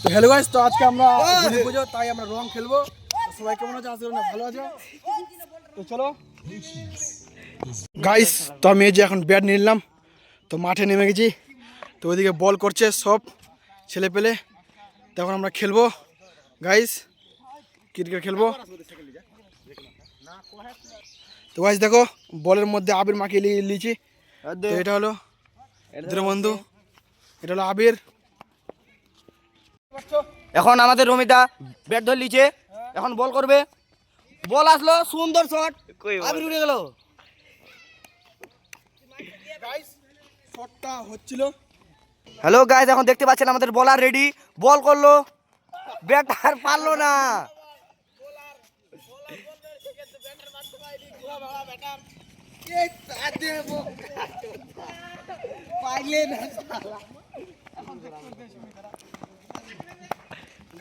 তো hello guys, তো আজকে আমরা হোলি পুজো, তাই আমরা রং খেলবো। সবাই কেমন আছে? আজকে না ভালো আছে? তো চলো গাইস, তো আমি এই যে এখন ব্যাট নিলাম, তো মাঠে নেমে গেছি। তো ওইদিকে বল করছে সব ছেলে পেলে। তো এখন আমরা খেলবো গাইস, ক্রিকেট খেলবো। তো গাইস দেখো, বলের মধ্যে আবির মাখিয়ে লিয়েছি। তো এটা হলো বন্ধু, এটা হলো আবির। এখন আমাদের রমিতা ব্যাট ধরে লিছে, এখন বল করবে। বল আসলো, সুন্দর শট, আবির উড়ে গেল। গাইস শটটা হচ্ছিল। হ্যালো গাইস, এখন দেখতে পাচ্ছেন আমাদের বলার রেডি, বল করলো, ব্যাট আর পারলো না।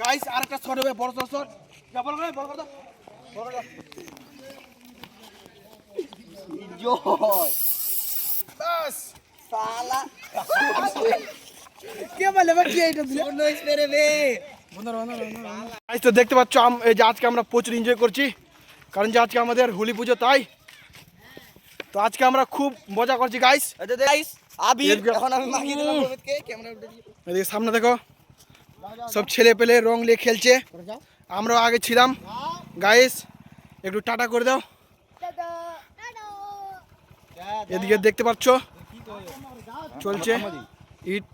গাইস আরেকটা শট হবে, বড় শট। বল করে বল করে দাও, বল করে দাও। জয় বাস সালা কে বলে বাকি এইটা দিলে কোন স্পেরে বে। গাইস তো দেখতে পাচ্ছ এই যে আজকে আমরা প্রচুর এনজয় করছি, কারণ যে আজকে আমাদের হোলি পুজো, তাই তো আজকে আমরা খুব মজা করছি গাইস। গাইস আবির এখন আমি মাখিয়ে দিলাম রমিতকে, ক্যামেরা উঠে দিই। এদিকে সামনে দেখো, সব ছেলে পেলে রং নিয়ে খেলছে, আমরাও আগে ছিলাম। গাইস একটু টাটা করে দাও। এদিকে দেখতে পাচ্ছ চলছে ইট।